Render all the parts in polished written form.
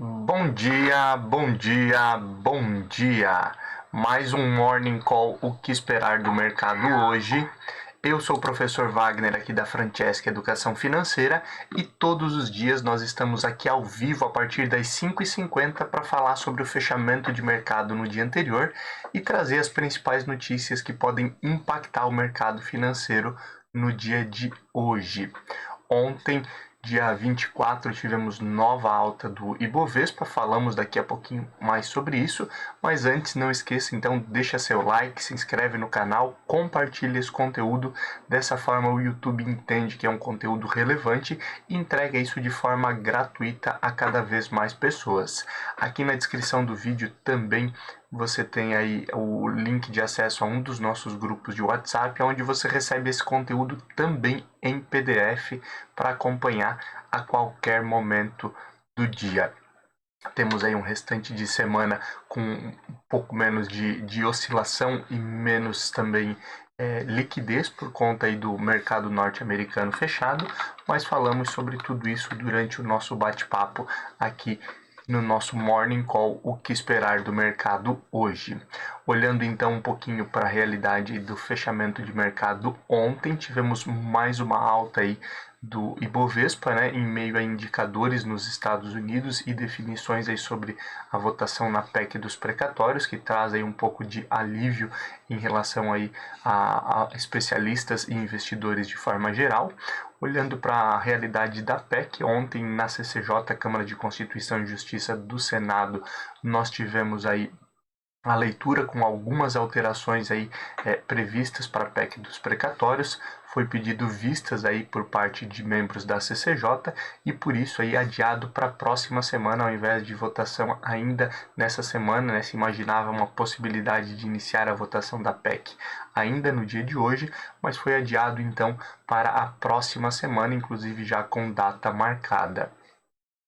Bom dia, bom dia, bom dia. Mais um Morning Call, o que esperar do mercado hoje. Eu sou o professor Wagner aqui da Francesca Educação Financeira e todos os dias nós estamos aqui ao vivo a partir das 5h50 para falar sobre o fechamento de mercado no dia anterior e trazer as principais notícias que podem impactar o mercado financeiro no dia de hoje. Ontem, dia 24, tivemos nova alta do Ibovespa, falamos daqui a pouquinho mais sobre isso, mas antes não esqueça, então deixa seu like, se inscreve no canal, compartilha esse conteúdo, dessa forma o YouTube entende que é um conteúdo relevante e entrega isso de forma gratuita a cada vez mais pessoas. Aqui na descrição do vídeo também você tem aí o link de acesso a um dos nossos grupos de WhatsApp, onde você recebe esse conteúdo também em PDF para acompanhar a qualquer momento do dia. Temos aí um restante de semana com um pouco menos de oscilação e menos também liquidez por conta aí do mercado norte-americano fechado, mas falamos sobre tudo isso durante o nosso bate-papo aqui no nosso Morning Call, o que esperar do mercado hoje. Olhando então um pouquinho para a realidade do fechamento de mercado ontem, tivemos mais uma alta aí do Ibovespa, né, em meio a indicadores nos Estados Unidos e definições aí sobre a votação na PEC dos precatórios, que traz aí um pouco de alívio em relação aí a especialistas e investidores de forma geral. Olhando para a realidade da PEC, ontem na CCJ, Câmara de Constituição e Justiça do Senado, nós tivemos aí a leitura com algumas alterações aí previstas para a PEC dos precatórios. Foi pedido vistas aí por parte de membros da CCJ e por isso aí adiado para a próxima semana, ao invés de votação ainda nessa semana, né? Se imaginava uma possibilidade de iniciar a votação da PEC ainda no dia de hoje, mas foi adiado então para a próxima semana, inclusive já com data marcada.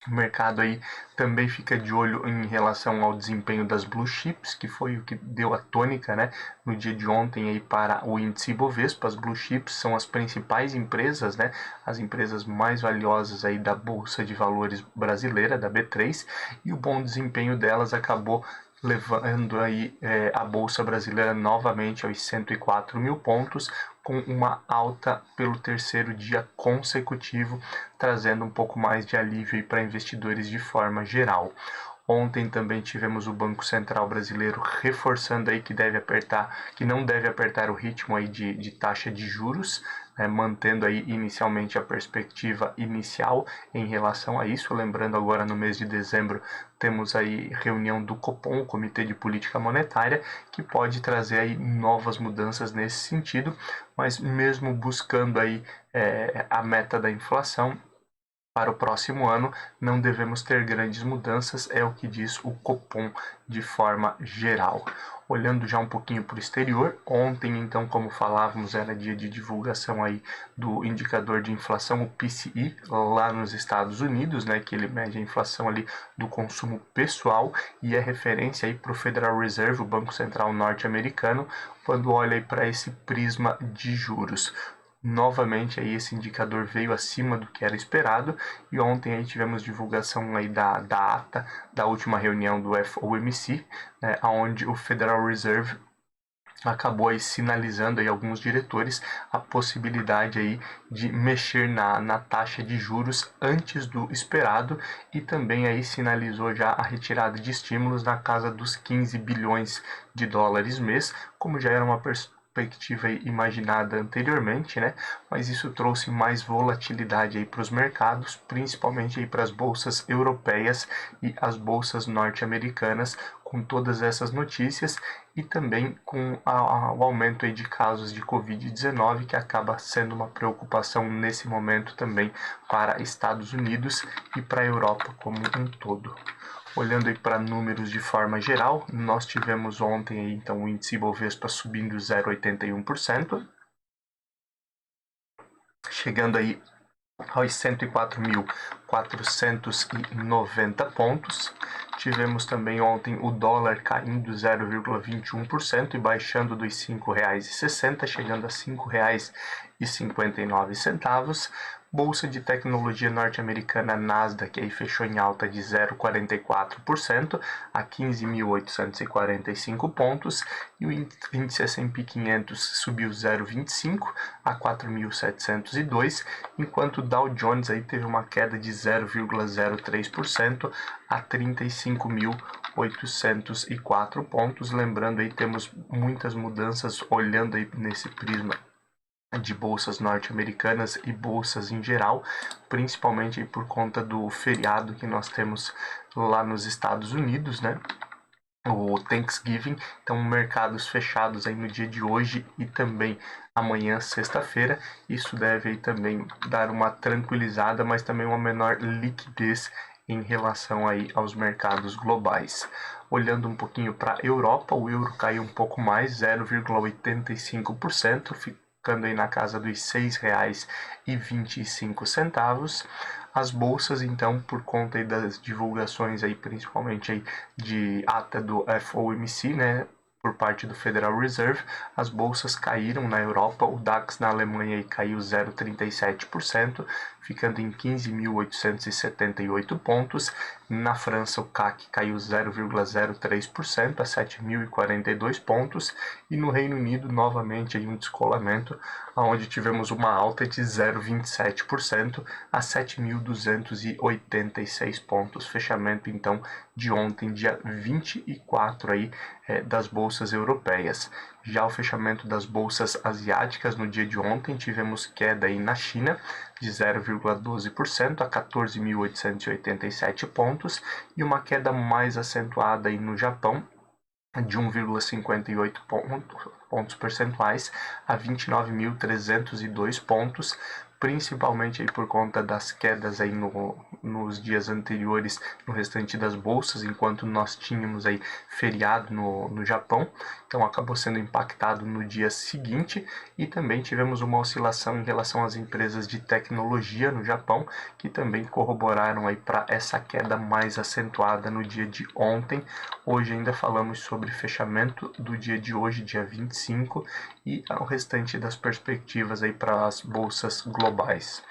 O mercado aí também fica de olho em relação ao desempenho das blue chips, que foi o que deu a tônica, né, no dia de ontem aí para o índice Ibovespa. As blue chips são as principais empresas, né, as empresas mais valiosas aí da Bolsa de Valores brasileira, da B3, e o bom desempenho delas acabou levando aí a Bolsa Brasileira novamente aos 104 mil pontos, com uma alta pelo terceiro dia consecutivo, trazendo um pouco mais de alívio para investidores de forma geral. Ontem também tivemos o Banco Central Brasileiro reforçando aí que não deve apertar o ritmo aí de taxa de juros, né, mantendo aí inicialmente a perspectiva inicial em relação a isso. Lembrando, agora no mês de dezembro temos aí reunião do Copom, o Comitê de Política Monetária, que pode trazer aí novas mudanças nesse sentido, mas mesmo buscando aí a meta da inflação para o próximo ano, não devemos ter grandes mudanças, é o que diz o Copom de forma geral. Olhando já um pouquinho para o exterior, ontem, então, como falávamos, era dia de divulgação aí do indicador de inflação, o PCI, lá nos Estados Unidos, né, que ele mede a inflação ali do consumo pessoal e é referência aí para o Federal Reserve, o Banco Central norte-americano, quando olha aí para esse prisma de juros. Novamente aí esse indicador veio acima do que era esperado e ontem aí tivemos divulgação aí da ata da última reunião do FOMC, né, onde o Federal Reserve acabou aí sinalizando aí alguns diretores a possibilidade aí de mexer na taxa de juros antes do esperado e também aí sinalizou já a retirada de estímulos na casa dos 15 bilhões de dólares mês, como já era uma perspectiva imaginada anteriormente, né? Mas isso trouxe mais volatilidade aí para os mercados, principalmente aí para as bolsas europeias e as bolsas norte-americanas, com todas essas notícias e também com o aumento aí de casos de Covid-19, que acaba sendo uma preocupação nesse momento também para Estados Unidos e para a Europa como um todo. Olhando aí para números de forma geral, nós tivemos ontem aí, então, o índice Ibovespa subindo 0,81%, chegando aí aos 104.490 pontos. Tivemos também ontem o dólar caindo 0,21% e baixando dos R$ 5,60, chegando a R$ 0,59. Bolsa de tecnologia norte-americana Nasdaq aí fechou em alta de 0,44% a 15.845 pontos e o índice S&P 500 subiu 0,25 a 4.702, enquanto o Dow Jones aí teve uma queda de 0,03% a 35.804 pontos. Lembrando aí, temos muitas mudanças olhando aí nesse prisma de bolsas norte-americanas e bolsas em geral, principalmente por conta do feriado que nós temos lá nos Estados Unidos, né? O Thanksgiving, então mercados fechados aí no dia de hoje e também amanhã, sexta-feira. Isso deve aí também dar uma tranquilizada, mas também uma menor liquidez em relação aí aos mercados globais. Olhando um pouquinho para a Europa, o euro caiu um pouco mais, 0,85%, ficando aí na casa dos R$ 6,25. As bolsas, então, por conta aí das divulgações aí, principalmente aí de ata do FOMC, né, por parte do Federal Reserve, as bolsas caíram na Europa. O DAX na Alemanha aí caiu 0,37%, ficando em 15.878 pontos. Na França, o CAC caiu 0,03% a 7.042 pontos. E no Reino Unido, novamente, aí um descolamento, onde tivemos uma alta de 0,27% a 7.286 pontos. Fechamento, então, de ontem, dia 24 aí, das bolsas europeias. Já o fechamento das bolsas asiáticas no dia de ontem, tivemos queda aí na China de 0,12% a 14.887 pontos e uma queda mais acentuada aí no Japão de 1,58 pontos percentuais a 29.302 pontos, principalmente aí por conta das quedas aí nos dias anteriores no restante das bolsas, enquanto nós tínhamos aí feriado no Japão, então acabou sendo impactado no dia seguinte. E também tivemos uma oscilação em relação às empresas de tecnologia no Japão, que também corroboraram aí para essa queda mais acentuada no dia de ontem. Hoje ainda falamos sobre fechamento do dia de hoje, dia 25, e o restante das perspectivas aí para as bolsas globais.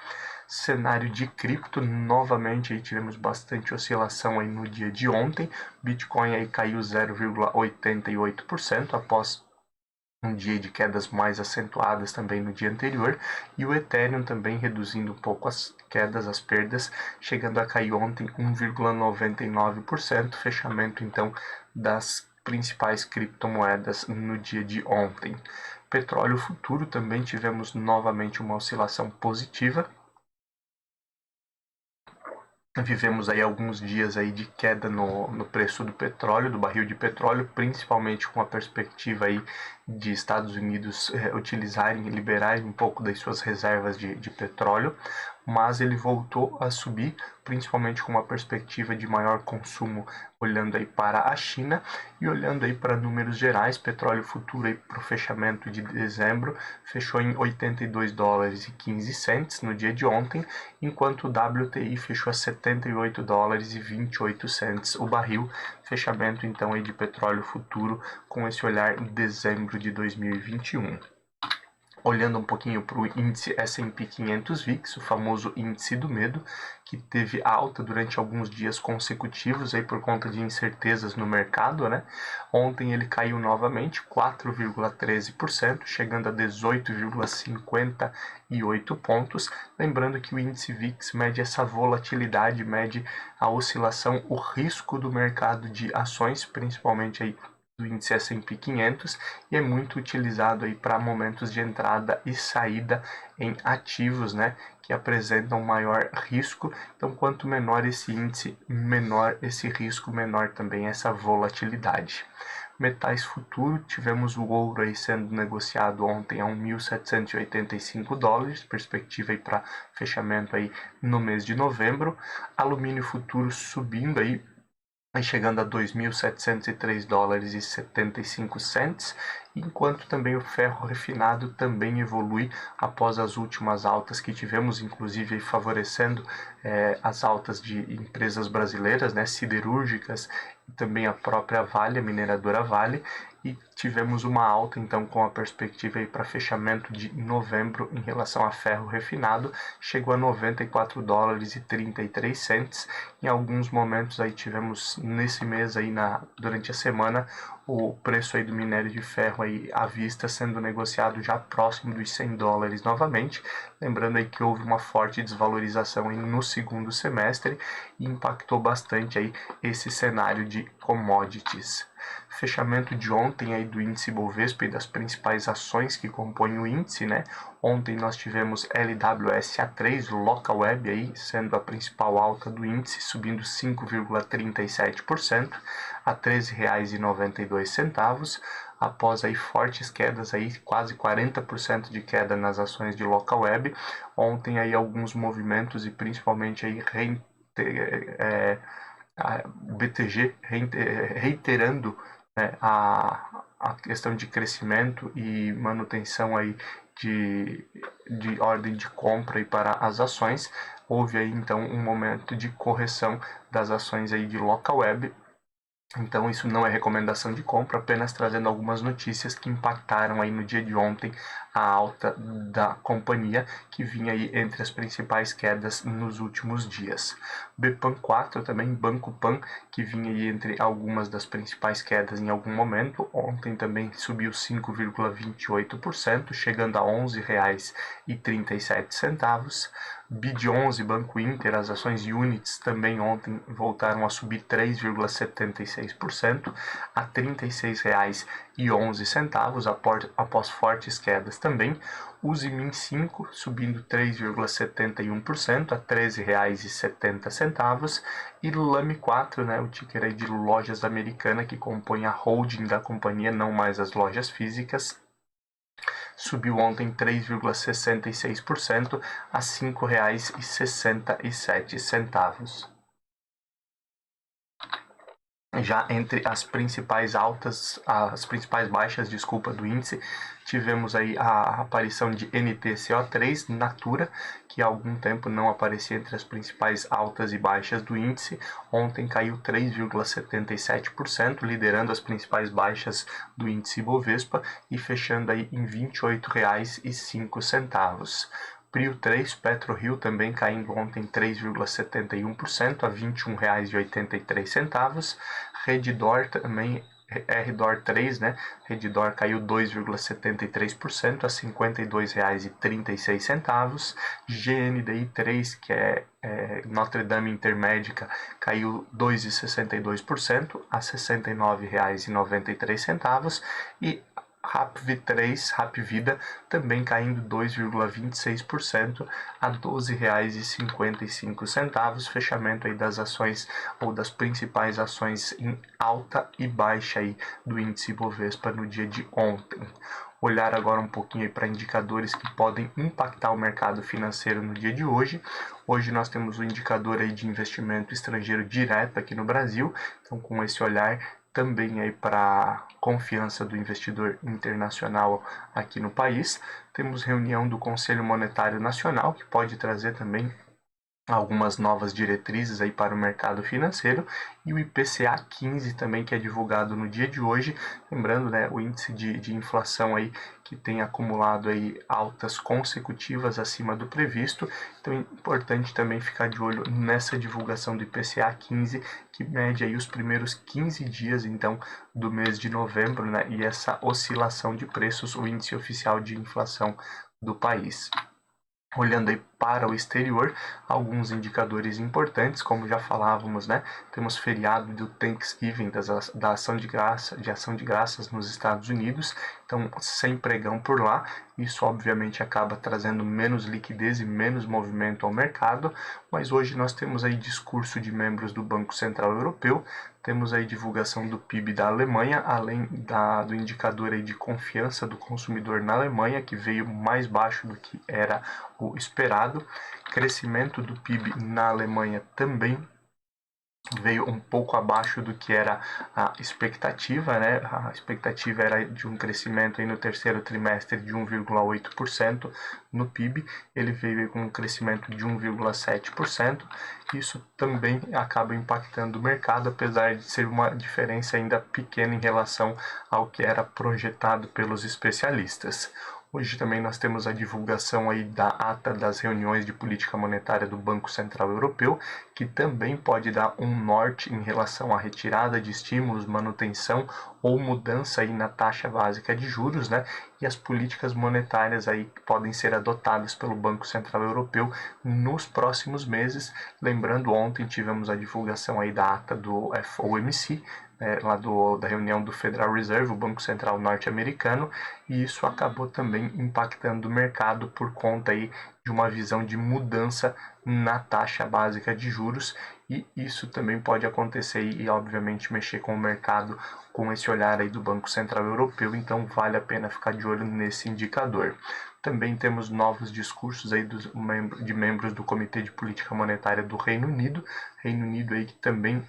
Cenário de cripto, novamente aí tivemos bastante oscilação aí no dia de ontem. Bitcoin aí caiu 0,88% após um dia de quedas mais acentuadas também no dia anterior, e o Ethereum também reduzindo um pouco as quedas, as perdas, chegando a cair ontem 1,99%, fechamento então das principais criptomoedas no dia de ontem. Petróleo futuro também tivemos novamente uma oscilação positiva. Vivemos aí alguns dias aí de queda no preço do petróleo, do barril de petróleo, principalmente com a perspectiva aí de Estados Unidos liberarem um pouco das suas reservas de petróleo, mas ele voltou a subir, principalmente com uma perspectiva de maior consumo, olhando aí para a China. E olhando aí para números gerais, petróleo futuro aí para o fechamento de dezembro fechou em $82,15 no dia de ontem, enquanto o WTI fechou a $78,28 o barril. Fechamento então aí de petróleo futuro com esse olhar em dezembro de 2021. Olhando um pouquinho para o índice S&P 500 VIX, o famoso índice do medo, que teve alta durante alguns dias consecutivos aí por conta de incertezas no mercado, né? Ontem ele caiu novamente 4,13%, chegando a 18,58 pontos. Lembrando que o índice VIX mede essa volatilidade, mede a oscilação, o risco do mercado de ações, principalmente aí do índice S&P 500, e é muito utilizado aí para momentos de entrada e saída em ativos, né, que apresentam maior risco. Então, quanto menor esse índice, menor esse risco, menor também essa volatilidade. Metais futuro, tivemos o ouro aí sendo negociado ontem a $1.785, perspectiva aí para fechamento aí no mês de novembro. Alumínio futuro subindo aí chegando a $2.703,75, enquanto também o ferro refinado também evolui após as últimas altas que tivemos, inclusive favorecendo as altas de empresas brasileiras, né, siderúrgicas, e também a própria Vale, a mineradora Vale, e tivemos uma alta então com a perspectiva para fechamento de novembro em relação a ferro refinado, chegou a 94 dólares e 33 cents. Em alguns momentos aí tivemos nesse mês aí durante a semana o preço aí do minério de ferro aí à vista sendo negociado já próximo dos 100 dólares novamente, lembrando aí que houve uma forte desvalorização aí no segundo semestre e impactou bastante aí esse cenário de commodities. Fechamento de ontem aí do índice Bovespa e das principais ações que compõem o índice, né? Ontem nós tivemos LWSA3, o Local Web aí, sendo a principal alta do índice, subindo 5,37% a R$ 13,92, após aí fortes quedas aí, quase 40% de queda nas ações de Local Web. Ontem aí alguns movimentos e principalmente aí o BTG reiterando, né, a questão de crescimento e manutenção aí de ordem de compra aí para as ações. Houve aí então um momento de correção das ações aí de Local Web. Então isso não é recomendação de compra, apenas trazendo algumas notícias que impactaram aí no dia de ontem a alta da companhia, que vinha aí entre as principais quedas nos últimos dias. BPAN 4 também, Banco Pan, que vinha aí entre algumas das principais quedas em algum momento, ontem também subiu 5,28%, chegando a R$ 11,37. BID11, Banco Inter, as ações Units também ontem voltaram a subir 3,76% a R$ 36,11 após fortes quedas também. Usimin 5 subindo 3,71% a R$ 13,70 e Lame 4, né, o ticker aí de lojas americana que compõe a holding da companhia, não mais as lojas físicas, subiu ontem 3,66% a R$ 5,67. Já entre as principais baixas, do índice, tivemos aí a aparição de NTCO3, Natura, que há algum tempo não aparecia entre as principais altas e baixas do índice. Ontem caiu 3,77%, liderando as principais baixas do índice Bovespa e fechando aí em R$ 28,05. Prio 3, PetroRio também caindo ontem 3,71% a R$ 21,83. Reddor também, RDOR 3, né? Reddor caiu 2,73% a R$ 52,36. GNDI 3, que é Notre Dame Intermédica, caiu 2,62% a R$ 69,93. E Hapvida também caindo 2,26% a R$ 12,55, fechamento aí das ações ou das principais ações em alta e baixa aí do índice Bovespa no dia de ontem. Olhar agora um pouquinho para indicadores que podem impactar o mercado financeiro no dia de hoje. Hoje nós temos o indicador aí de investimento estrangeiro direto aqui no Brasil, então com esse olhar também aí para confiança do investidor internacional aqui no país. Temos reunião do Conselho Monetário Nacional, que pode trazer também algumas novas diretrizes aí para o mercado financeiro, e o IPCA 15 também, que é divulgado no dia de hoje, lembrando, né, o índice de inflação aí que tem acumulado aí altas consecutivas acima do previsto. Então é importante também ficar de olho nessa divulgação do IPCA 15, que mede aí os primeiros 15 dias então do mês de novembro, né, e essa oscilação de preços, o índice oficial de inflação do país. Olhando aí para o exterior, alguns indicadores importantes, como já falávamos, né? Temos feriado do Thanksgiving, da ação de graças nos Estados Unidos, então sem pregão por lá. Isso obviamente acaba trazendo menos liquidez e menos movimento ao mercado, mas hoje nós temos aí discurso de membros do Banco Central Europeu, temos aí divulgação do PIB da Alemanha, além do indicador aí de confiança do consumidor na Alemanha, que veio mais baixo do que era o esperado. Crescimento do PIB na Alemanha também veio um pouco abaixo do que era a expectativa, né? A expectativa era de um crescimento aí no terceiro trimestre de 1,8% no PIB, ele veio com um crescimento de 1,7%. Isso também acaba impactando o mercado, apesar de ser uma diferença ainda pequena em relação ao que era projetado pelos especialistas. Hoje também nós temos a divulgação aí da ata das reuniões de política monetária do Banco Central Europeu, que também pode dar um norte em relação à retirada de estímulos, manutenção ou mudança aí na taxa básica de juros, né? E as políticas monetárias aí que podem ser adotadas pelo Banco Central Europeu nos próximos meses. Lembrando, ontem tivemos a divulgação aí da ata do FOMC, lá da reunião do Federal Reserve, o Banco Central norte-americano, e isso acabou também impactando o mercado por conta aí de uma visão de mudança na taxa básica de juros, e isso também pode acontecer e obviamente mexer com o mercado com esse olhar aí do Banco Central Europeu, então vale a pena ficar de olho nesse indicador. Também temos novos discursos aí de membros do Comitê de Política Monetária do Reino Unido aí que também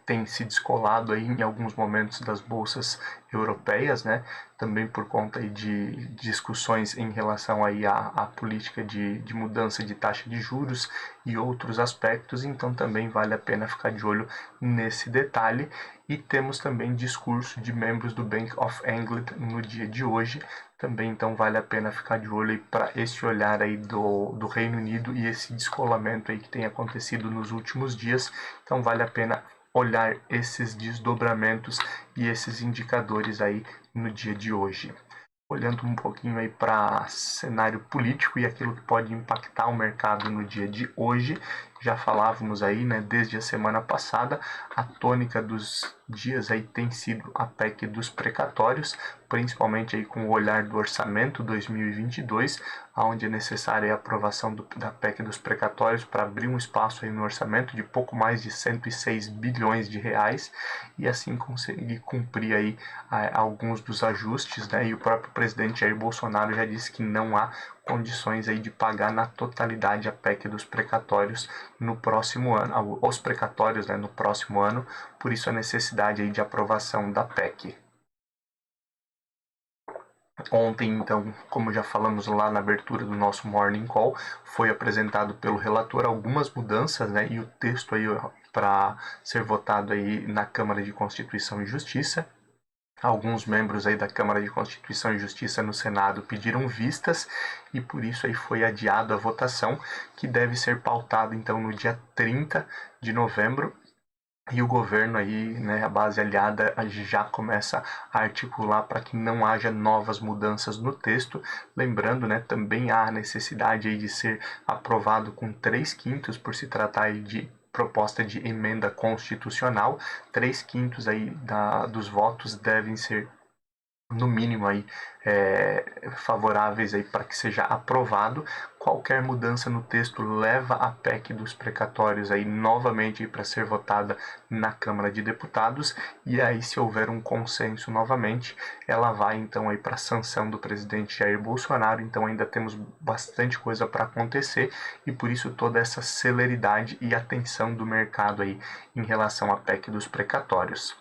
tem se descolado aí em alguns momentos das bolsas europeias, né? Também por conta aí de discussões em relação aí à política de mudança de taxa de juros e outros aspectos, então também vale a pena ficar de olho nesse detalhe. E temos também discurso de membros do Bank of England no dia de hoje, também então vale a pena ficar de olho para esse olhar aí do Reino Unido e esse descolamento aí que tem acontecido nos últimos dias, então vale a pena olhar esses desdobramentos e esses indicadores aí no dia de hoje. Olhando um pouquinho aí para cenário político e aquilo que pode impactar o mercado no dia de hoje, já falávamos aí, né, desde a semana passada, a tônica dos dias aí tem sido a PEC dos precatórios, principalmente aí com o olhar do orçamento 2022, onde é necessária a aprovação da PEC dos precatórios para abrir um espaço aí no orçamento de pouco mais de 106 bilhões de reais e assim conseguir cumprir aí alguns dos ajustes, né? E o próprio presidente Jair Bolsonaro já disse que não há condições aí de pagar na totalidade a PEC dos precatórios no próximo ano, os precatórios, né, no próximo ano, por isso a necessidade aí de aprovação da PEC. Ontem, então, como já falamos lá na abertura do nosso Morning Call, foi apresentado pelo relator algumas mudanças, né, e o texto aí para ser votado aí na Câmara de Constituição e Justiça. Alguns membros aí da Câmara de Constituição e Justiça no Senado pediram vistas e por isso aí foi adiado a votação, que deve ser pautada então no dia 30 de novembro. E o governo aí, né, a base aliada, já começa a articular para que não haja novas mudanças no texto. Lembrando, né, também há a necessidade aí de ser aprovado com 3/5 por se tratar aí de proposta de emenda constitucional. 3/5 aí dos votos devem ser no mínimo aí favoráveis aí para que seja aprovado. Qualquer mudança no texto leva a PEC dos precatórios aí novamente para ser votada na Câmara de Deputados e aí se houver um consenso novamente, ela vai então aí para a sanção do presidente Jair Bolsonaro. Então ainda temos bastante coisa para acontecer e por isso toda essa celeridade e atenção do mercado aí em relação à PEC dos precatórios.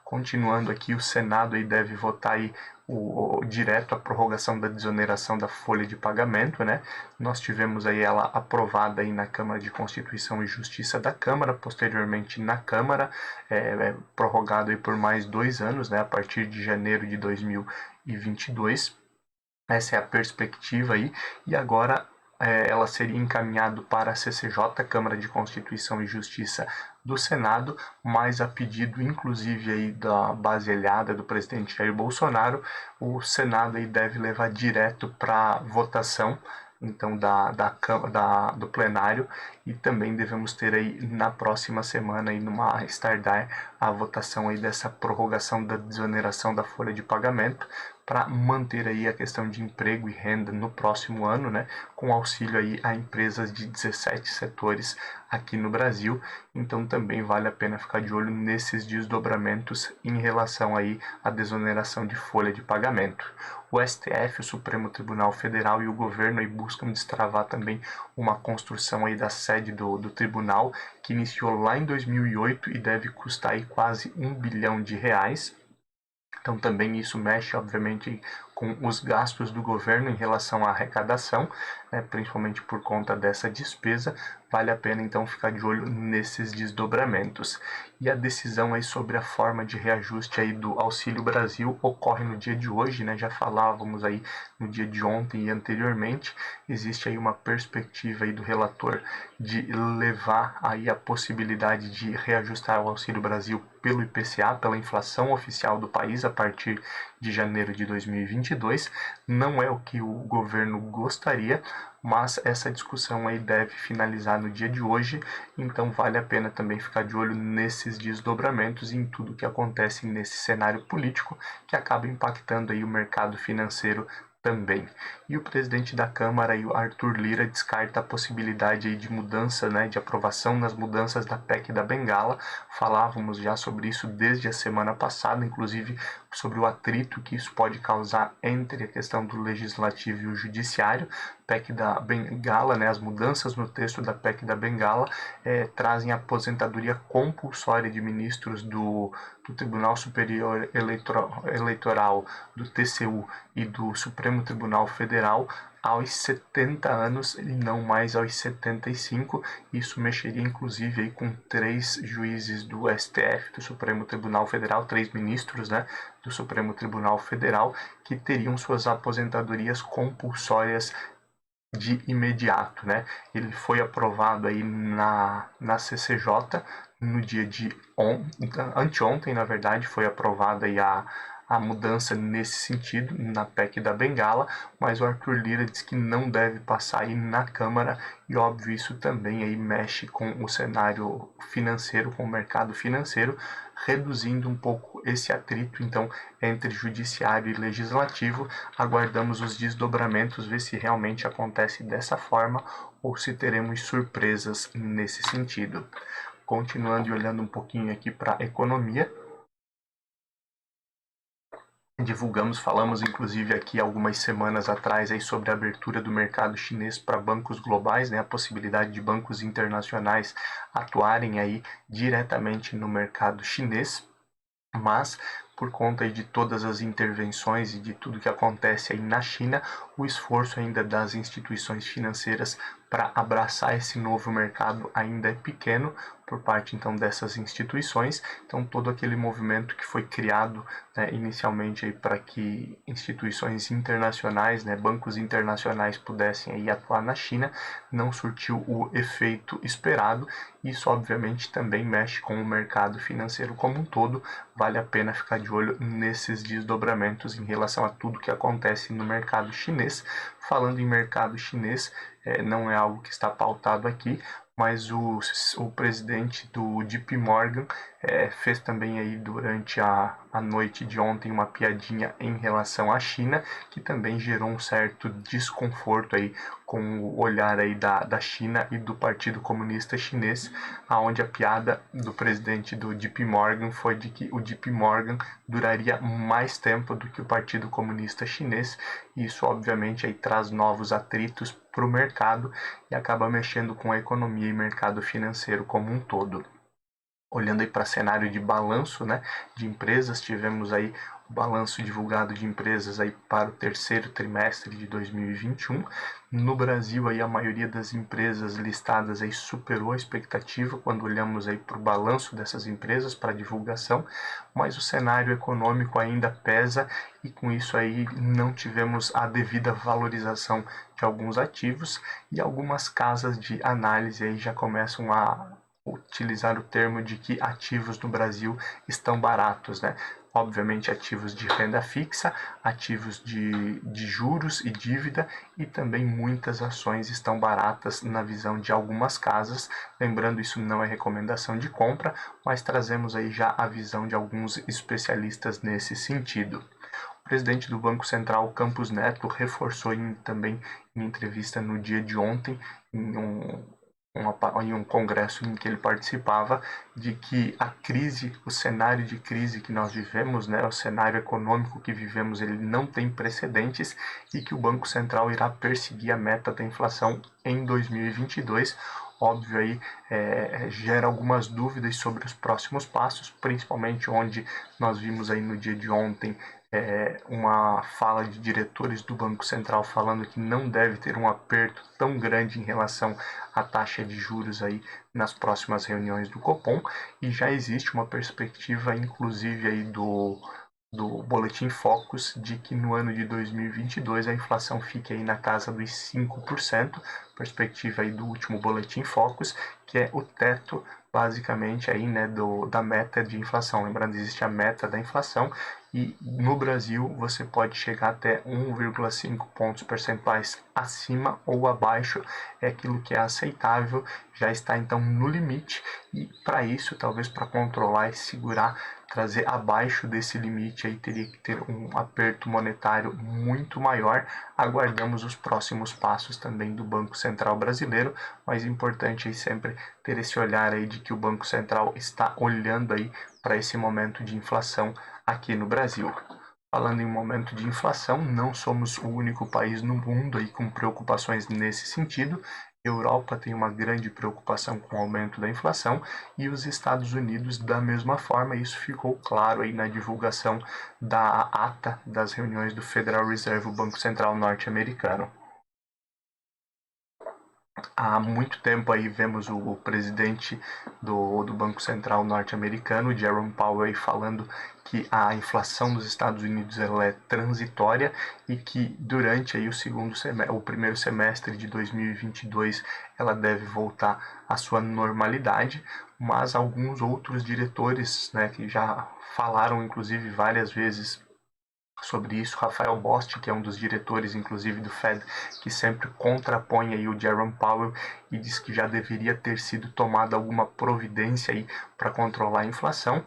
Continuando aqui, o Senado aí deve votar aí direto a prorrogação da desoneração da folha de pagamento, né? Nós tivemos aí ela aprovada aí na Câmara de Constituição e Justiça da Câmara, posteriormente na Câmara, prorrogado aí por mais 2 anos, né? A partir de janeiro de 2022. Essa é a perspectiva aí, e agora ela seria encaminhada para a CCJ, Câmara de Constituição e Justiça do Senado, mas a pedido inclusive aí da base aliada do presidente Jair Bolsonaro, o Senado aí deve levar direto para votação então do plenário, e também devemos ter aí na próxima semana aí numa tardar a votação aí dessa prorrogação da desoneração da folha de pagamento para manter aí a questão de emprego e renda no próximo ano, né, com auxílio aí a empresas de 17 setores aqui no Brasil. Então também vale a pena ficar de olho nesses desdobramentos em relação aí à desoneração de folha de pagamento. o STF, o Supremo Tribunal Federal e o governo aí buscam destravar também uma construção aí da sede do tribunal, que iniciou lá em 2008 e deve custar aí quase R$ 1 bilhão. Então também isso mexe, obviamente, com os gastos do governo em relação à arrecadação, né, principalmente por conta dessa despesa. Vale a pena então ficar de olho nesses desdobramentos. E a decisão aí sobre a forma de reajuste aí do Auxílio Brasil ocorre no dia de hoje, né? Já falávamos aí no dia de ontem e anteriormente. Existe aí uma perspectiva aí do relator de levar aí a possibilidade de reajustar o Auxílio Brasil pelo IPCA, pela inflação oficial do país a partir de janeiro de 2022. Não é o que o governo gostaria, mas essa discussão aí deve finalizar no dia de hoje, então vale a pena também ficar de olho nesses desdobramentos e em tudo que acontece nesse cenário político que acaba impactando aí o mercado financeiro também. E o presidente da Câmara, o Arthur Lira, descarta a possibilidade aí de mudança, né, de aprovação nas mudanças da PEC da Bengala. Falávamos já sobre isso desde a semana passada, inclusive sobre o atrito que isso pode causar entre a questão do legislativo e o judiciário. PEC da Bengala, né, as mudanças no texto da PEC da Bengala trazem a aposentadoria compulsória de ministros do Tribunal Superior Eleitoral, do TCU e do Supremo Tribunal Federal aos 70 anos e não mais aos 75. Isso mexeria inclusive aí com 3 juízes do STF, do Supremo Tribunal Federal, 3 ministros, né, do Supremo Tribunal Federal, que teriam suas aposentadorias compulsórias de imediato, né? Ele foi aprovado aí na CCJ no dia de anteontem, na verdade, foi aprovada aí a mudança nesse sentido na PEC da Bengala, mas o Arthur Lira diz que não deve passar aí na Câmara e óbvio isso também aí mexe com o cenário financeiro, com o mercado financeiro, reduzindo um pouco esse atrito então entre judiciário e legislativo. Aguardamos os desdobramentos, ver se realmente acontece dessa forma ou se teremos surpresas nesse sentido. Continuando e olhando um pouquinho aqui para a economia, falamos inclusive aqui algumas semanas atrás aí sobre a abertura do mercado chinês para bancos globais, né, a possibilidade de bancos internacionais atuarem aí diretamente no mercado chinês, mas por conta de todas as intervenções e de tudo que acontece aí na China, o esforço ainda das instituições financeiras para abraçar esse novo mercado ainda é pequeno por parte então dessas instituições. Então todo aquele movimento que foi criado, né, inicialmente para que instituições internacionais, né, bancos internacionais pudessem aí atuar na China, não surtiu o efeito esperado. Isso obviamente também mexe com o mercado financeiro como um todo. Vale a pena ficar de olho nesses desdobramentos em relação a tudo que acontece no mercado chinês. Falando em mercado chinês, não é algo que está pautado aqui, mas o presidente do JP Morgan fez também aí durante a noite de ontem uma piadinha em relação à China, que também gerou um certo desconforto aí com o olhar aí da China e do Partido Comunista Chinês, aonde a piada do presidente do JP Morgan foi de que o JP Morgan duraria mais tempo do que o Partido Comunista Chinês. E isso obviamente aí traz novos atritos para o mercado e acaba mexendo com a economia e mercado financeiro como um todo. Olhando aí para cenário de balanço, né, de empresas, tivemos aí o balanço divulgado de empresas aí para o terceiro trimestre de 2021. No Brasil, aí, a maioria das empresas listadas aí superou a expectativa quando olhamos aí para o balanço dessas empresas, para divulgação, mas o cenário econômico ainda pesa e com isso aí não tivemos a devida valorização de alguns ativos e algumas casas de análise aí já começam a utilizar o termo de que ativos no Brasil estão baratos, né? Obviamente ativos de renda fixa, ativos de juros e dívida e também muitas ações estão baratas na visão de algumas casas. Lembrando, isso não é recomendação de compra, mas trazemos aí já a visão de alguns especialistas nesse sentido. O presidente do Banco Central, Campos Neto, reforçou também em entrevista no dia de ontem, em em um congresso em que ele participava, de que a crise, o cenário de crise que nós vivemos, né, o cenário econômico que vivemos, ele não tem precedentes e que o Banco Central irá perseguir a meta da inflação em 2022. Óbvio, aí gera algumas dúvidas sobre os próximos passos, principalmente onde nós vimos aí no dia de ontem uma fala de diretores do Banco Central falando que não deve ter um aperto tão grande em relação à taxa de juros aí nas próximas reuniões do Copom, e já existe uma perspectiva, inclusive aí do Boletim Focus, de que no ano de 2022 a inflação fique aí na casa dos 5%, perspectiva aí do último Boletim Focus, que é o teto basicamente aí, né, da meta de inflação. Lembrando, existe a meta da inflação e no Brasil você pode chegar até 1,5 pontos percentuais acima ou abaixo, é aquilo que é aceitável, já está então no limite, e para isso, talvez para controlar e segurar, trazer abaixo desse limite aí teria que ter um aperto monetário muito maior. Aguardamos os próximos passos também do Banco Central brasileiro, mas é importante aí sempre ter esse olhar aí de que o Banco Central está olhando aí para esse momento de inflação aqui no Brasil. Falando em momento de inflação, não somos o único país no mundo aí com preocupações nesse sentido. A Europa tem uma grande preocupação com o aumento da inflação e os Estados Unidos da mesma forma. Isso ficou claro aí na divulgação da ata das reuniões do Federal Reserve, o Banco Central norte-americano. Há muito tempo aí vemos o presidente do Banco Central norte-americano, Jerome Powell, falando que a inflação dos Estados Unidos ela é transitória e que durante aí o primeiro semestre de 2022 ela deve voltar à sua normalidade, mas alguns outros diretores, né, que já falaram inclusive várias vezes sobre isso, Rafael Bostic, que é um dos diretores, inclusive, do Fed, que sempre contrapõe aí o Jerome Powell e diz que já deveria ter sido tomada alguma providência aí para controlar a inflação.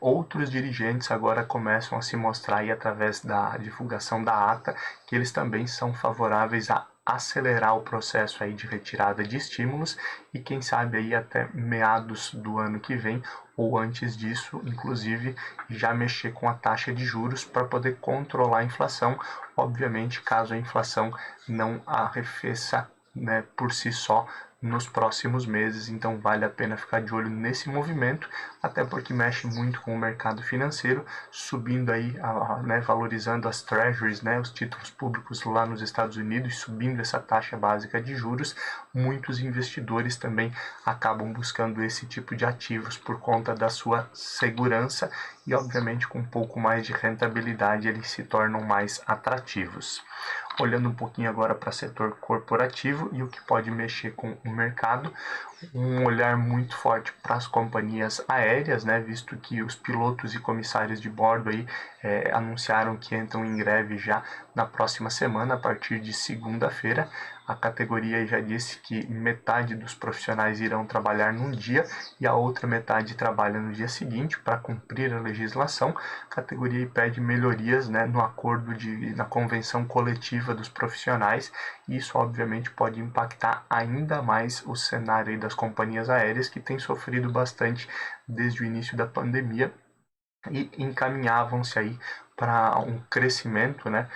Outros dirigentes agora começam a se mostrar aí através da divulgação da ata que eles também são favoráveis a acelerar o processo aí de retirada de estímulos e quem sabe aí até meados do ano que vem ou antes disso, inclusive, já mexer com a taxa de juros para poder controlar a inflação, obviamente, caso a inflação não arrefeça, né, por si só nos próximos meses. Então vale a pena ficar de olho nesse movimento, até porque mexe muito com o mercado financeiro, subindo aí, né, valorizando as treasuries, né, os títulos públicos lá nos Estados Unidos, subindo essa taxa básica de juros. Muitos investidores também acabam buscando esse tipo de ativos por conta da sua segurança e, obviamente, com um pouco mais de rentabilidade, eles se tornam mais atrativos. Olhando um pouquinho agora para o setor corporativo e o que pode mexer com o mercado, um olhar muito forte para as companhias aéreas, né, visto que os pilotos e comissários de bordo aí, anunciaram que entram em greve já na próxima semana, a partir de segunda-feira. A categoria já disse que metade dos profissionais irão trabalhar num dia e a outra metade trabalha no dia seguinte para cumprir a legislação. A categoria pede melhorias, né, no acordo na convenção coletiva dos profissionais, e isso obviamente pode impactar ainda mais o cenário das companhias aéreas, que tem sofrido bastante desde o início da pandemia e encaminhavam-se aí para um crescimento, né,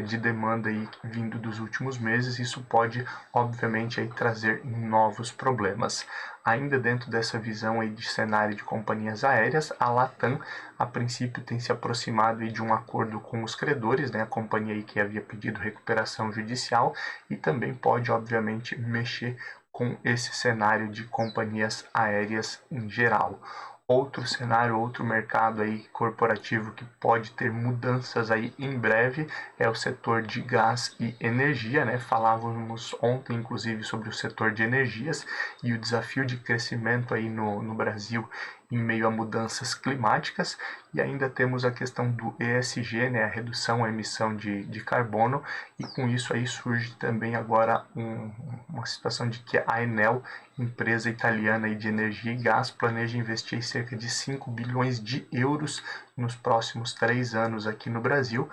de demanda aí vindo dos últimos meses. Isso pode, obviamente, aí trazer novos problemas. Ainda dentro dessa visão aí de cenário de companhias aéreas, a Latam, a princípio, tem se aproximado aí de um acordo com os credores, né, a companhia aí que havia pedido recuperação judicial, e também pode, obviamente, mexer com esse cenário de companhias aéreas em geral. Outro cenário, outro mercado aí corporativo que pode ter mudanças aí em breve é o setor de gás e energia, né? Falávamos ontem, inclusive, sobre o setor de energias e o desafio de crescimento aí no Brasil em meio a mudanças climáticas, e ainda temos a questão do ESG, né, a redução à emissão de carbono, e com isso aí surge também agora uma situação de que a Enel, empresa italiana de energia e gás, planeja investir cerca de 5 bilhões de euros nos próximos 3 anos aqui no Brasil,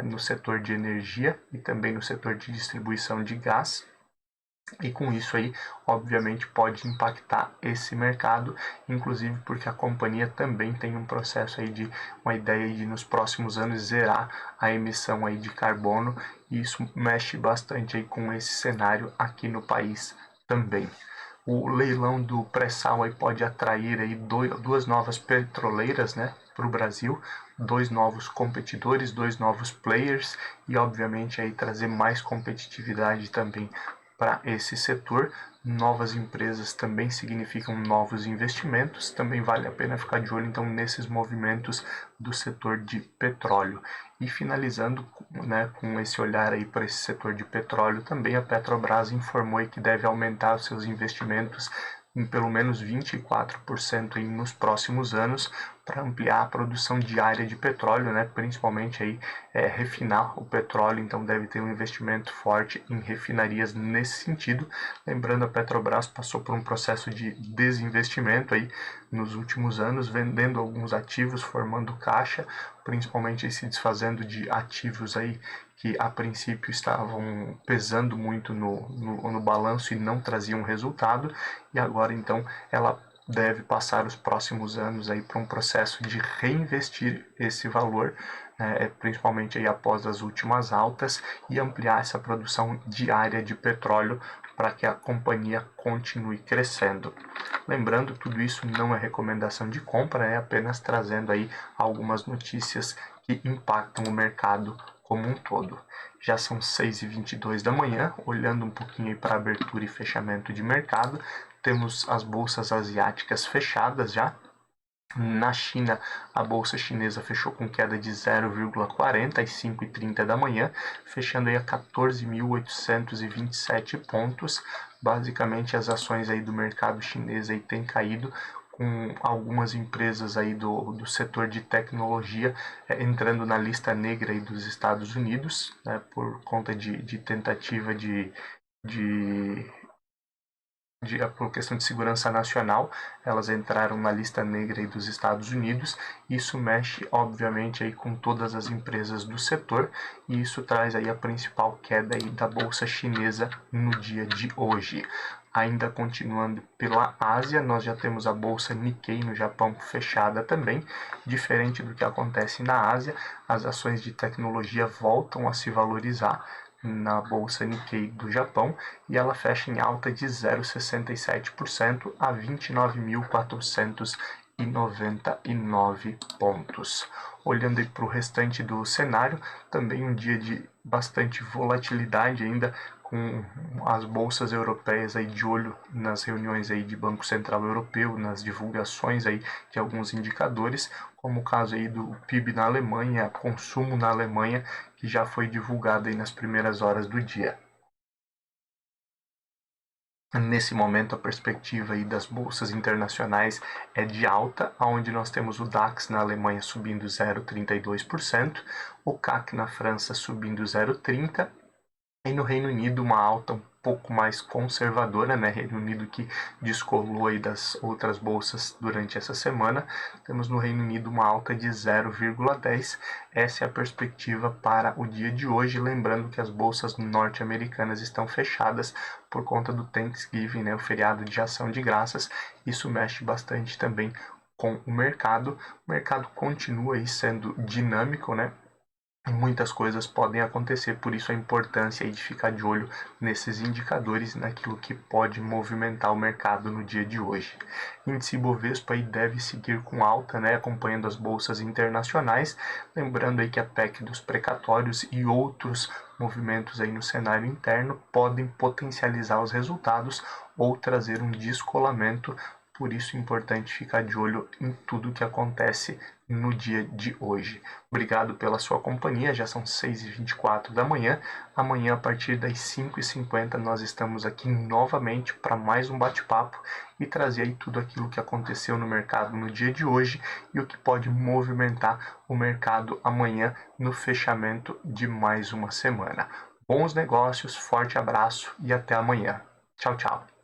no setor de energia e também no setor de distribuição de gás. E com isso aí, obviamente, pode impactar esse mercado, inclusive porque a companhia também tem um processo aí de uma ideia de nos próximos anos zerar a emissão aí de carbono, e isso mexe bastante aí com esse cenário aqui no país também. O leilão do pré-sal aí pode atrair aí duas novas petroleiras, né, para o Brasil, dois novos competidores, dois novos players, e obviamente aí trazer mais competitividade também para esse setor. Novas empresas também significam novos investimentos, também vale a pena ficar de olho então nesses movimentos do setor de petróleo. E finalizando, né, com esse olhar aí para esse setor de petróleo, também a Petrobras informou que deve aumentar os seus investimentos em pelo menos 24% aí nos próximos anos para ampliar a produção diária de petróleo, né? Principalmente aí refinar o petróleo, então deve ter um investimento forte em refinarias nesse sentido. Lembrando, a Petrobras passou por um processo de desinvestimento aí nos últimos anos, vendendo alguns ativos, formando caixa, principalmente aí se desfazendo de ativos aí que a princípio estavam pesando muito no balanço e não traziam resultado, e agora então ela deve passar os próximos anos aí para um processo de reinvestir esse valor, principalmente aí após as últimas altas, e ampliar essa produção diária de petróleo para que a companhia continue crescendo. Lembrando, tudo isso não é recomendação de compra, é apenas trazendo aí algumas notícias que impactam o mercado como um todo. Já são 6h22 da manhã, olhando um pouquinho para a abertura e fechamento de mercado, temos as bolsas asiáticas fechadas já. Na China, a bolsa chinesa fechou com queda de 0,40 às 5h30 da manhã, fechando aí a 14.827 pontos. Basicamente, as ações aí do mercado chinês aí têm caído, com algumas empresas aí do setor de tecnologia entrando na lista negra aí dos Estados Unidos, né, por conta de tentativa por questão de segurança nacional. Elas entraram na lista negra aí dos Estados Unidos. Isso mexe, obviamente, aí com todas as empresas do setor, e isso traz aí a principal queda aí da bolsa chinesa no dia de hoje. Ainda continuando pela Ásia, nós já temos a bolsa Nikkei no Japão fechada também. Diferente do que acontece na Ásia, as ações de tecnologia voltam a se valorizar na bolsa Nikkei do Japão, e ela fecha em alta de 0,67% a 29.499 pontos. Olhando para o restante do cenário, também um dia de bastante volatilidade ainda, com as bolsas europeias aí de olho nas reuniões aí de Banco Central Europeu, nas divulgações aí de alguns indicadores, como o caso aí do PIB na Alemanha, consumo na Alemanha, que já foi divulgado aí nas primeiras horas do dia. Nesse momento, a perspectiva aí das bolsas internacionais é de alta, onde nós temos o DAX na Alemanha subindo 0,32%, o CAC na França subindo 0,30%, e no Reino Unido uma alta um pouco mais conservadora, né? Reino Unido que descolou aí das outras bolsas durante essa semana. Temos no Reino Unido uma alta de 0,10. Essa é a perspectiva para o dia de hoje, lembrando que as bolsas norte-americanas estão fechadas por conta do Thanksgiving, né? O feriado de ação de graças. Isso mexe bastante também com o mercado. O mercado continua aí sendo dinâmico, né? Muitas coisas podem acontecer, por isso a importância de ficar de olho nesses indicadores, naquilo que pode movimentar o mercado no dia de hoje. Índice Bovespa aí deve seguir com alta, né, acompanhando as bolsas internacionais, lembrando aí que a PEC dos precatórios e outros movimentos aí no cenário interno podem potencializar os resultados ou trazer um descolamento. Por isso é importante ficar de olho em tudo que acontece no dia de hoje. Obrigado pela sua companhia, já são 6h24 da manhã. Amanhã, a partir das 5h50, nós estamos aqui novamente para mais um bate-papo e trazer aí tudo aquilo que aconteceu no mercado no dia de hoje e o que pode movimentar o mercado amanhã no fechamento de mais uma semana. Bons negócios, forte abraço e até amanhã. Tchau, tchau.